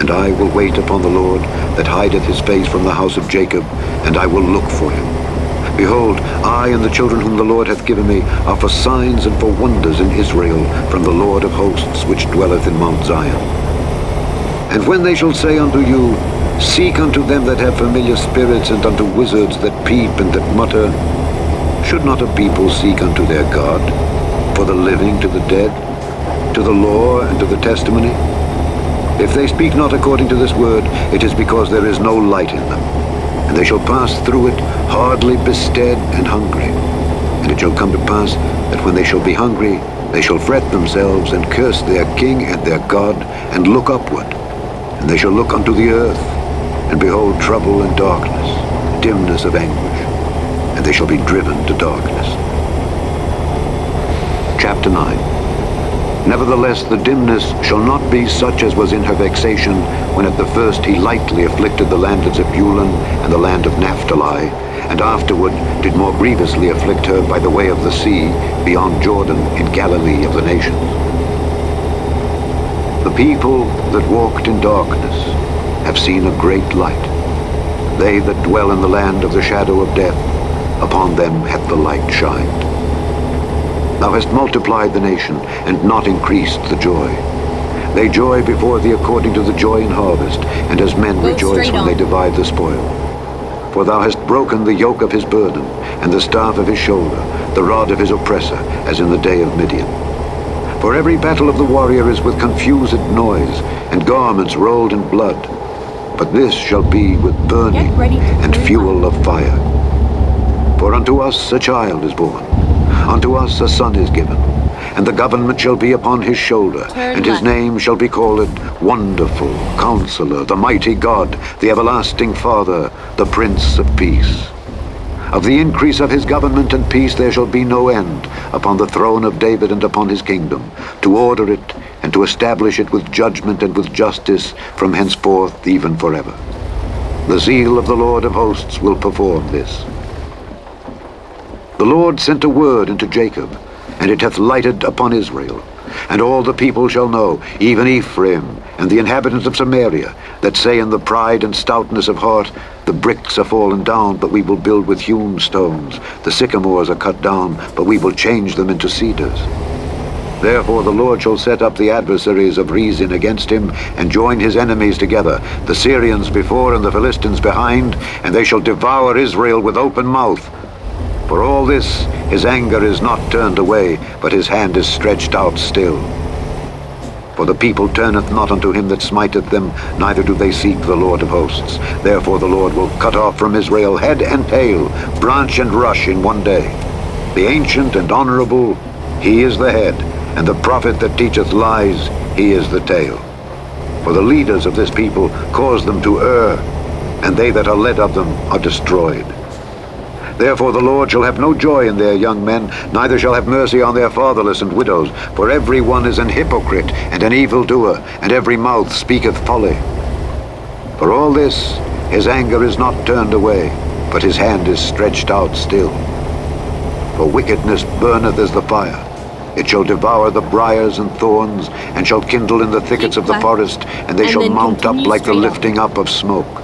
And I will wait upon the Lord that hideth his face from the house of Jacob, and I will look for him. Behold, I and the children whom the Lord hath given me are for signs and for wonders in Israel from the Lord of hosts which dwelleth in Mount Zion. And when they shall say unto you, Seek unto them that have familiar spirits, and unto wizards that peep and that mutter, should not a people seek unto their God, for the living to the dead, to the law and to the testimony? If they speak not according to this word, it is because there is no light in them. And they shall pass through it hardly bestead and hungry. And it shall come to pass that when they shall be hungry, they shall fret themselves and curse their king and their God, and look upward. And they shall look unto the earth, and behold trouble and darkness, dimness of anguish, and they shall be driven to darkness. Chapter 9. Nevertheless, the dimness shall not be such as was in her vexation, when at the first he lightly afflicted the land of Zebulun and the land of Naphtali, and afterward did more grievously afflict her by the way of the sea, beyond Jordan, in Galilee of the nations. The people that walked in darkness have seen a great light. They that dwell in the land of the shadow of death, upon them hath the light shined. Thou hast multiplied the nation, and not increased the joy. They joy before thee according to the joy in harvest, and as men rejoice when they divide the spoil. For thou hast broken the yoke of his burden, and the staff of his shoulder, the rod of his oppressor, as in the day of Midian. For every battle of the warrior is with confused noise, and garments rolled in blood. But this shall be with burning and fuel of fire. For unto us a child is born, unto us a son is given, and the government shall be upon his shoulder, and his name shall be called Wonderful, Counselor, the Mighty God, the Everlasting Father, the Prince of Peace. Of the increase of his government and peace there shall be no end upon the throne of David and upon his kingdom, to order it and to establish it with judgment and with justice from henceforth even forever. The zeal of the Lord of hosts will perform this. The Lord sent a word into Jacob, and it hath lighted upon Israel. And all the people shall know, even Ephraim, and the inhabitants of Samaria, that say in the pride and stoutness of heart, The bricks are fallen down, but we will build with hewn stones. The sycamores are cut down, but we will change them into cedars. Therefore the Lord shall set up the adversaries of Rezin against him, and join his enemies together, the Syrians before and the Philistines behind, and they shall devour Israel with open mouth. For all this, his anger is not turned away, but his hand is stretched out still. For the people turneth not unto him that smiteth them, neither do they seek the Lord of hosts. Therefore the Lord will cut off from Israel head and tail, branch and rush in one day. The ancient and honorable, he is the head, and the prophet that teacheth lies, he is the tail. For the leaders of this people cause them to err, and they that are led of them are destroyed. Therefore the Lord shall have no joy in their young men, neither shall have mercy on their fatherless and widows. For every one is an hypocrite and an evildoer, and every mouth speaketh folly. For all this, his anger is not turned away, but his hand is stretched out still. For wickedness burneth as the fire. It shall devour the briars and thorns, and shall kindle in the thickets of the forest, and they shall mount up like the lifting up of smoke.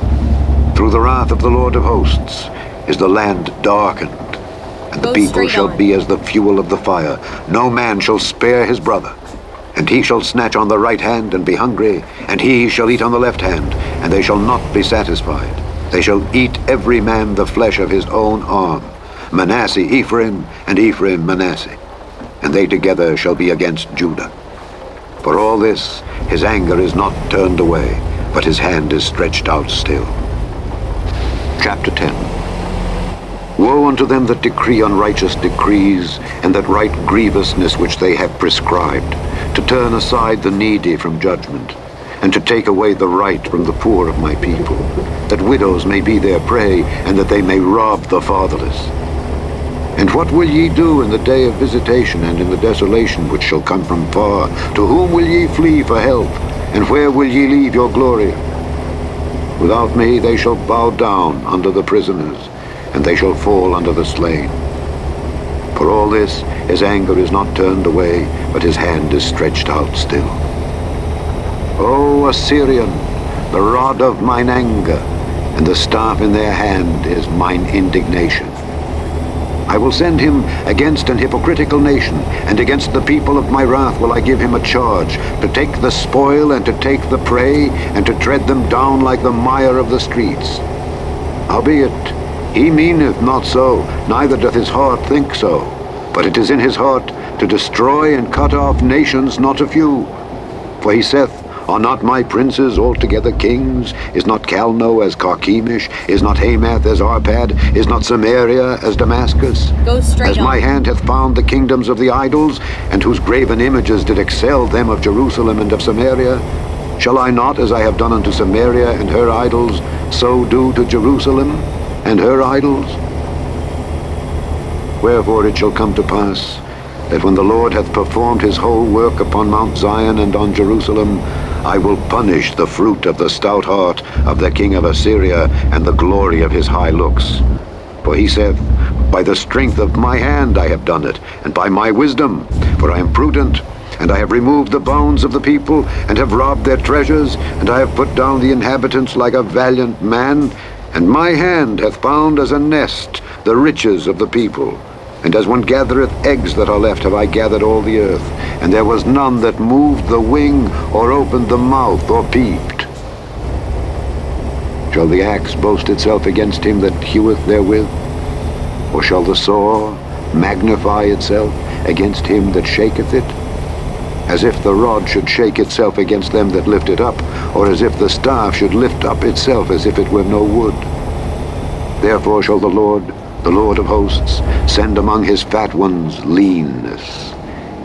Through the wrath of the Lord of hosts is the land darkened. and the people shall be as the fuel of the fire. No man shall spare his brother. And he shall snatch on the right hand and be hungry, and he shall eat on the left hand, and they shall not be satisfied. They shall eat every man the flesh of his own arm. Manasseh Ephraim, and Ephraim Manasseh. And they together shall be against Judah. For all this, his anger is not turned away, but his hand is stretched out still. Chapter 10. Woe unto them that decree unrighteous decrees, and that write grievousness which they have prescribed, to turn aside the needy from judgment, and to take away the right from the poor of my people, that widows may be their prey, and that they may rob the fatherless. And what will ye do in the day of visitation, and in the desolation which shall come from far? To whom will ye flee for help, and where will ye leave your glory? Without me they shall bow down under the prisoners, and they shall fall under the slain. For all this, his anger is not turned away, but his hand is stretched out still. O Assyrian, the rod of mine anger, and the staff in their hand is mine indignation. I will send him against an hypocritical nation, and against the people of my wrath will I give him a charge, to take the spoil and to take the prey, and to tread them down like the mire of the streets. Howbeit, he meaneth not so, neither doth his heart think so, but it is in his heart to destroy and cut off nations not a few. For he saith, Are not my princes altogether kings? Is not Calno as Carchemish? Is not Hamath as Arpad? Is not Samaria as Damascus? Go straight As on. my hand hath found the kingdoms of the idols, and whose graven images did excel them of Jerusalem and of Samaria, shall I not, as I have done unto Samaria and her idols, so do to Jerusalem and her idols? Wherefore it shall come to pass, that when the Lord hath performed his whole work upon Mount Zion and on Jerusalem, I will punish the fruit of the stout heart of the king of Assyria, and the glory of his high looks. For he saith, By the strength of my hand I have done it, and by my wisdom, for I am prudent, and I have removed the bounds of the people, and have robbed their treasures, and I have put down the inhabitants like a valiant man, and my hand hath found as a nest the riches of the people. And as one gathereth eggs that are left, have I gathered all the earth, and there was none that moved the wing, or opened the mouth, or peeped. Shall the axe boast itself against him that heweth therewith? Or shall the saw magnify itself against him that shaketh it? As if the rod should shake itself against them that lift it up, or as if the staff should lift up itself as if it were no wood. Therefore shall the Lord of hosts, send among his fat ones leanness,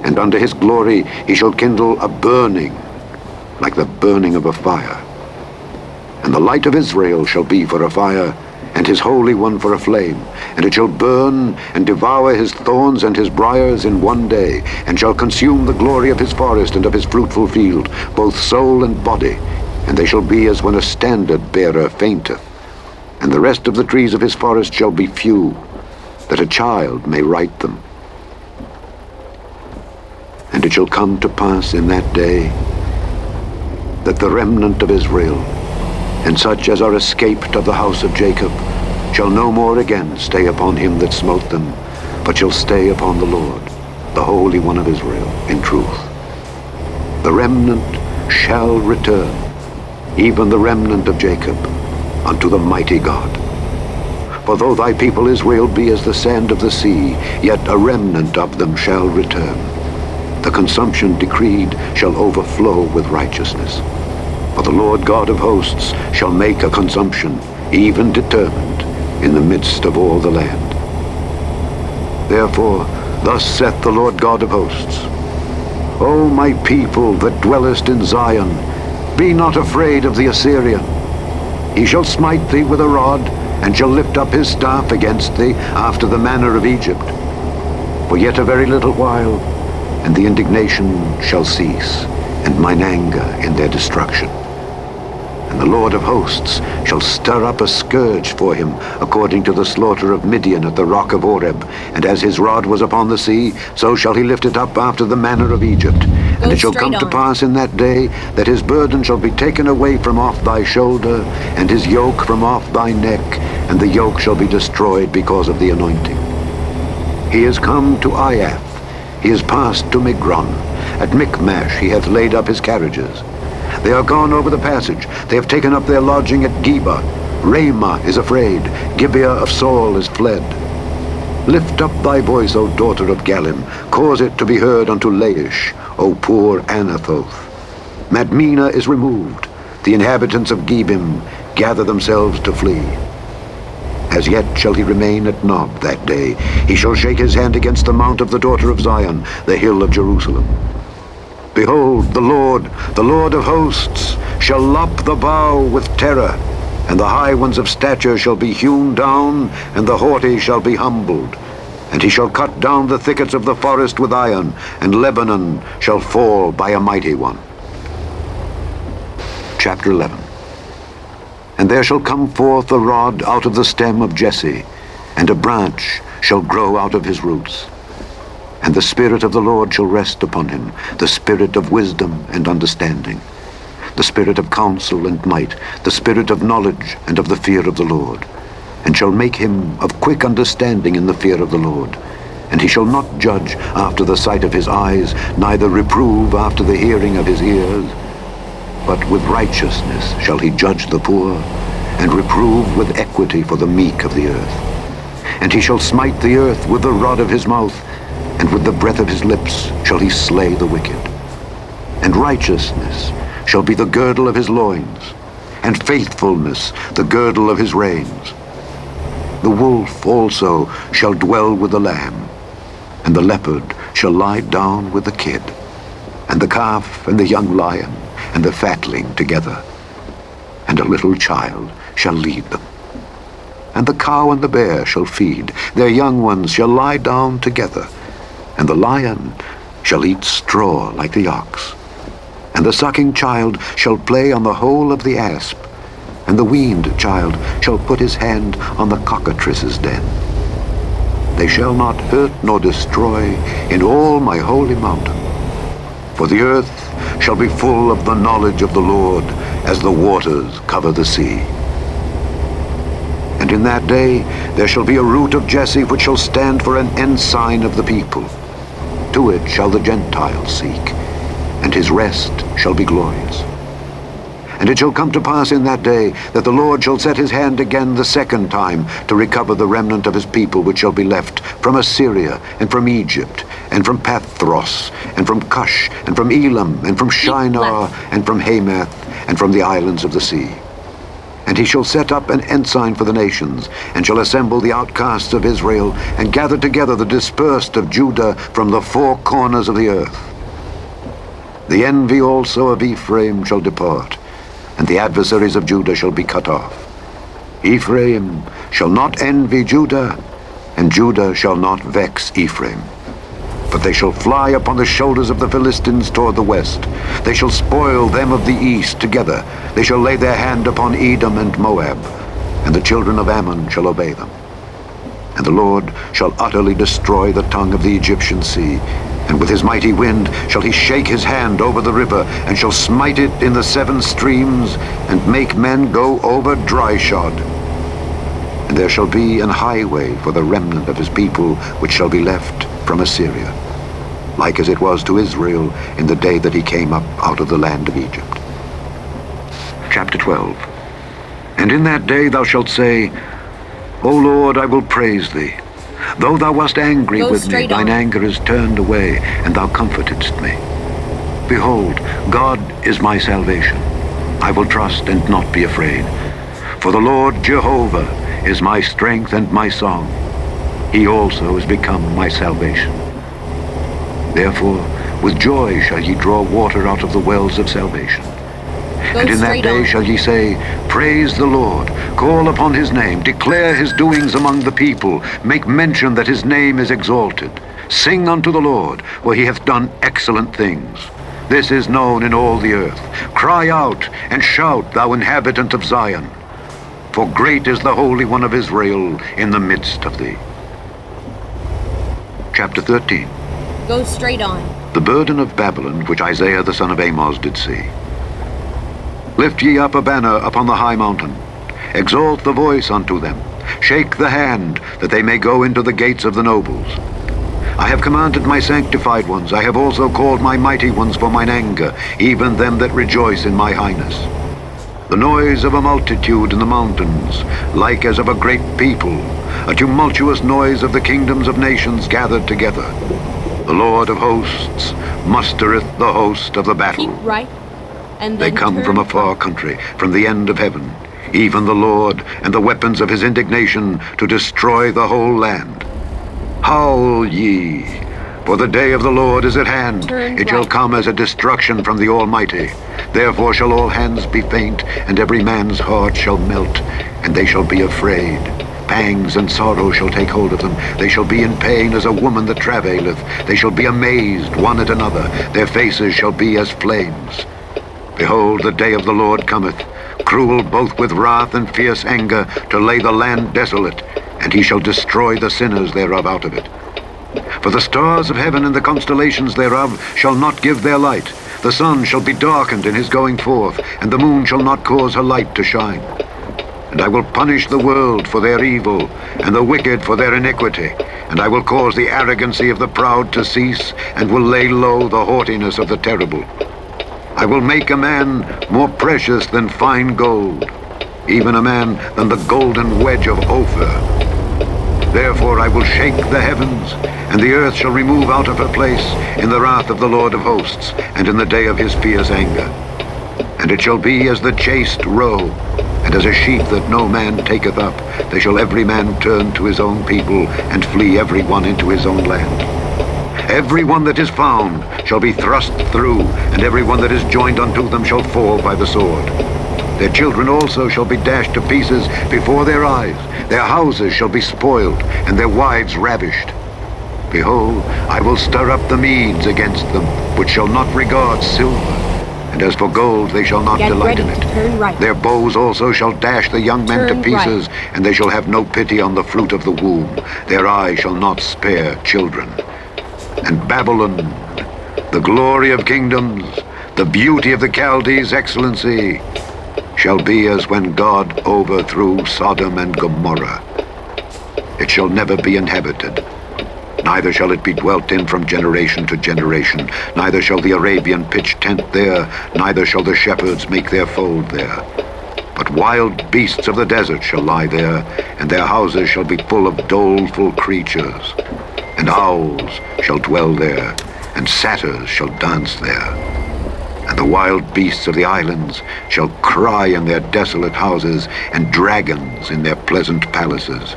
and unto his glory he shall kindle a burning, like the burning of a fire. And the light of Israel shall be for a fire, and his Holy One for a flame, and it shall burn and devour his thorns and his briars in one day, and shall consume the glory of his forest and of his fruitful field, both soul and body, and they shall be as when a standard-bearer fainteth. And the rest of the trees of his forest shall be few, that a child may write them. And it shall come to pass in that day that the remnant of Israel, and such as are escaped of the house of Jacob, shall no more again stay upon him that smote them, but shall stay upon the Lord, the Holy One of Israel, in truth. The remnant shall return, even the remnant of Jacob, unto the mighty God. For though thy people Israel be as the sand of the sea, yet a remnant of them shall return. The consumption decreed shall overflow with righteousness. For the Lord God of hosts shall make a consumption, even determined, in the midst of all the land. Therefore, thus saith the Lord God of hosts, O my people that dwellest in Zion, be not afraid of the Assyrian. He shall smite thee with a rod, and shall lift up his staff against thee after the manner of Egypt. For yet a very little while, and the indignation shall cease, and mine anger in their destruction. And the Lord of hosts shall stir up a scourge for him, according to the slaughter of Midian at the rock of Oreb. And as his rod was upon the sea, so shall he lift it up after the manner of Egypt. And it shall come to pass in that day, that his burden shall be taken away from off thy shoulder, and his yoke from off thy neck, and the yoke shall be destroyed because of the anointing. He is come to Iath, he is passed to Migron. At Michmash he hath laid up his carriages. They are gone over the passage, they have taken up their lodging at Geba. Ramah is afraid, Gibeah of Saul is fled. Lift up thy voice, O daughter of Gallim, cause it to be heard unto Laish, O poor Anathoth. Madmenah is removed, the inhabitants of Gebim gather themselves to flee. As yet shall he remain at Nob that day. He shall shake his hand against the mount of the daughter of Zion, the hill of Jerusalem. Behold, the Lord of hosts, shall lop the bough with terror, and the high ones of stature shall be hewn down, and the haughty shall be humbled. And he shall cut down the thickets of the forest with iron, and Lebanon shall fall by a mighty one. Chapter 11. And there shall come forth a rod out of the stem of Jesse, and a branch shall grow out of his roots. And the Spirit of the Lord shall rest upon him, the Spirit of wisdom and understanding, the Spirit of counsel and might, the Spirit of knowledge and of the fear of the Lord, and shall make him of quick understanding in the fear of the Lord. And he shall not judge after the sight of his eyes, neither reprove after the hearing of his ears. But with righteousness shall he judge the poor, and reprove with equity for the meek of the earth. And he shall smite the earth with the rod of his mouth, and with the breath of his lips shall he slay the wicked. And righteousness shall be the girdle of his loins, and faithfulness the girdle of his reins. The wolf also shall dwell with the lamb, and the leopard shall lie down with the kid, and the calf and the young lion and the fatling together, and a little child shall lead them. And the cow and the bear shall feed, their young ones shall lie down together, and the lion shall eat straw like the ox. And the sucking child shall play on the hole of the asp, and the weaned child shall put his hand on the cockatrice's den. They shall not hurt nor destroy in all my holy mountain. For the earth shall be full of the knowledge of the Lord, as the waters cover the sea. And in that day there shall be a root of Jesse which shall stand for an ensign of the people. To it shall the Gentiles seek, and his rest shall be glorious. And it shall come to pass in that day that the Lord shall set his hand again the second time to recover the remnant of his people which shall be left from Assyria, and from Egypt, and from Pathros, and from Cush, and from Elam, and from Shinar, and from Hamath, and from the islands of the sea. And he shall set up an ensign for the nations, and shall assemble the outcasts of Israel, and gather together the dispersed of Judah from the four corners of the earth. The envy also of Ephraim shall depart, and the adversaries of Judah shall be cut off. Ephraim shall not envy Judah, and Judah shall not vex Ephraim. But they shall fly upon the shoulders of the Philistines toward the west. They shall spoil them of the east together. They shall lay their hand upon Edom and Moab, and the children of Ammon shall obey them. And the Lord shall utterly destroy the tongue of the Egyptian sea, and with his mighty wind shall he shake his hand over the river, and shall smite it in the seven streams, and make men go over dry-shod. And there shall be an highway for the remnant of his people which shall be left from Assyria, like as it was to Israel in the day that he came up out of the land of Egypt. Chapter 12. And in that day thou shalt say, O Lord, I will praise thee. Though thou wast angry with me, thine anger is turned away, and thou comfortedst me. Behold, God is my salvation. I will trust and not be afraid. For the Lord Jehovah is my strength and my song. He also is become my salvation. Therefore, with joy shall ye draw water out of the wells of salvation. And in that day shall ye say, Praise the Lord, call upon his name, declare his doings among the people, make mention that his name is exalted. Sing unto the Lord, for he hath done excellent things. This is known in all the earth. Cry out and shout, thou inhabitant of Zion. For great is the Holy One of Israel in the midst of thee. Chapter 13. Go straight on. The burden of Babylon, which Isaiah the son of Amos did see. Lift ye up a banner upon the high mountain. Exalt the voice unto them. Shake the hand, that they may go into the gates of the nobles. I have commanded my sanctified ones. I have also called my mighty ones for mine anger, even them that rejoice in my highness. The noise of a multitude in the mountains, like as of a great people, a tumultuous noise of the kingdoms of nations gathered together. The Lord of hosts mustereth the host of the battle. Keep right, and They then come turn from a far right. country, from the end of heaven, even the Lord, and the weapons of his indignation to destroy the whole land. Howl ye, for the day of the Lord is at hand. Turn It shall right. come as a destruction from the Almighty. Therefore shall all hands be faint, and every man's heart shall melt, and they shall be afraid. Pangs and sorrow shall take hold of them. They shall be in pain as a woman that travaileth. They shall be amazed one at another. Their faces shall be as flames. Behold, the day of the Lord cometh, cruel both with wrath and fierce anger, to lay the land desolate, and he shall destroy the sinners thereof out of it. For the stars of heaven and the constellations thereof shall not give their light. The sun shall be darkened in his going forth, and the moon shall not cause her light to shine. And I will punish the world for their evil, and the wicked for their iniquity. And I will cause the arrogancy of the proud to cease, and will lay low the haughtiness of the terrible. I will make a man more precious than fine gold, even a man than the golden wedge of Ophir. Therefore I will shake the heavens, and the earth shall remove out of her place in the wrath of the Lord of hosts, and in the day of his fierce anger. And it shall be as the chased roe, and as a sheep that no man taketh up. They shall every man turn to his own people, and flee every one into his own land. Every one that is found shall be thrust through, and every one that is joined unto them shall fall by the sword. Their children also shall be dashed to pieces before their eyes. Their houses shall be spoiled, and their wives ravished. Behold, I will stir up the Medes against them, which shall not regard silver. And as for gold, they shall not Get delight ready in it. to turn right. Their bows also shall dash the young men Turn to pieces, and they shall have no pity on the fruit of the womb. Their eye shall not spare children. And Babylon, the glory of kingdoms, the beauty of the Chaldees' excellency, shall be as when God overthrew Sodom and Gomorrah. It shall never be inhabited, neither shall it be dwelt in from generation to generation. Neither shall the Arabian pitch tent there, neither shall the shepherds make their fold there. But wild beasts of the desert shall lie there, and their houses shall be full of doleful creatures. And owls shall dwell there, and satyrs shall dance there. And the wild beasts of the islands shall cry in their desolate houses, and dragons in their pleasant palaces.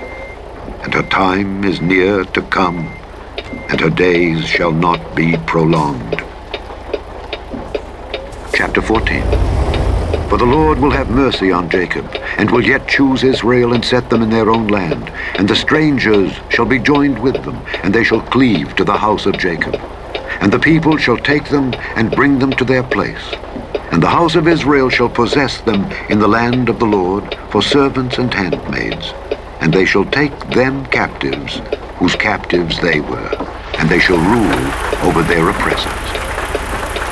And her time is near to come, and her days shall not be prolonged. Chapter 14. For the Lord will have mercy on Jacob, and will yet choose Israel and set them in their own land. And the strangers shall be joined with them, and they shall cleave to the house of Jacob. And the people shall take them and bring them to their place. And the house of Israel shall possess them in the land of the Lord for servants and handmaids. And they shall take them captives, whose captives they were, and they shall rule over their oppressors.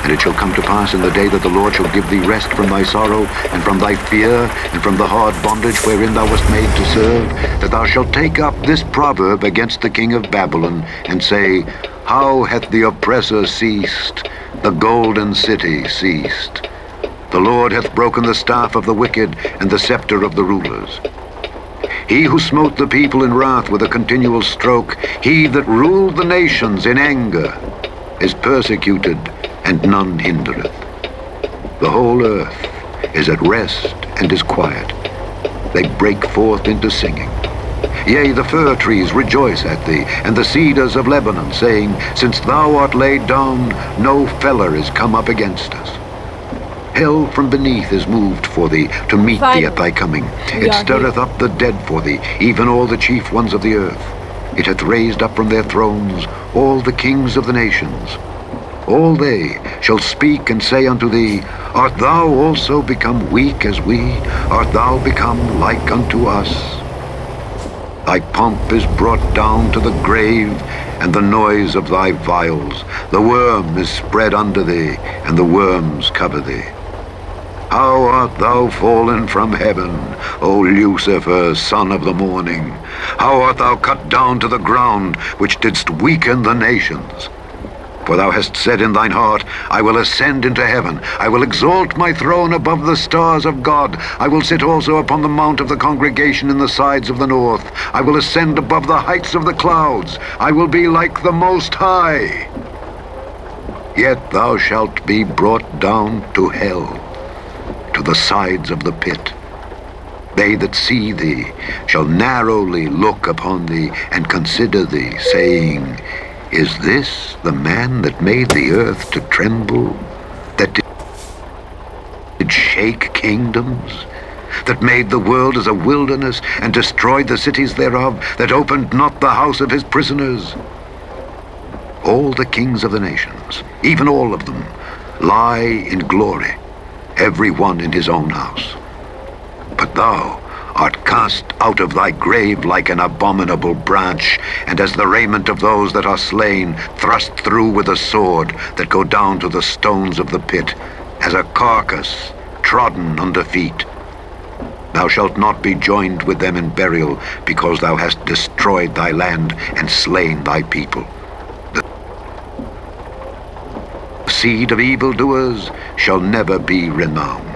And it shall come to pass in the day that the Lord shall give thee rest from thy sorrow, and from thy fear, and from the hard bondage wherein thou wast made to serve, that thou shalt take up this proverb against the king of Babylon, and say, How hath the oppressor ceased, the golden city ceased? The Lord hath broken the staff of the wicked, and the scepter of the rulers. He who smote the people in wrath with a continual stroke, he that ruled the nations in anger, is persecuted, and none hindereth. The whole earth is at rest and is quiet. They break forth into singing. Yea, the fir trees rejoice at thee, and the cedars of Lebanon, saying, Since thou art laid down, no feller is come up against us. Hell from beneath is moved for thee, to meet thee at thy coming. It stirreth up the dead for thee, even all the chief ones of the earth. It hath raised up from their thrones all the kings of the nations. All they shall speak and say unto thee, Art thou also become weak as we? Art thou become like unto us? Thy pomp is brought down to the grave, and the noise of thy vials. The worm is spread under thee, and the worms cover thee. How art thou fallen from heaven, O Lucifer, son of the morning? How art thou cut down to the ground, which didst weaken the nations? For thou hast said in thine heart, I will ascend into heaven. I will exalt my throne above the stars of God. I will sit also upon the mount of the congregation in the sides of the north. I will ascend above the heights of the clouds. I will be like the Most High. Yet thou shalt be brought down to hell, to the sides of the pit. They that see thee shall narrowly look upon thee and consider thee, saying, Is this the man that made the earth to tremble, that did shake kingdoms, that made the world as a wilderness and destroyed the cities thereof, that opened not the house of his prisoners? All the kings of the nations, even all of them, lie in glory, every one in his own house. But thou art cast out of thy grave like an abominable branch, and as the raiment of those that are slain, thrust through with a sword, that go down to the stones of the pit, as a carcass trodden under feet. Thou shalt not be joined with them in burial, because thou hast destroyed thy land and slain thy people. The seed of evildoers shall never be renowned.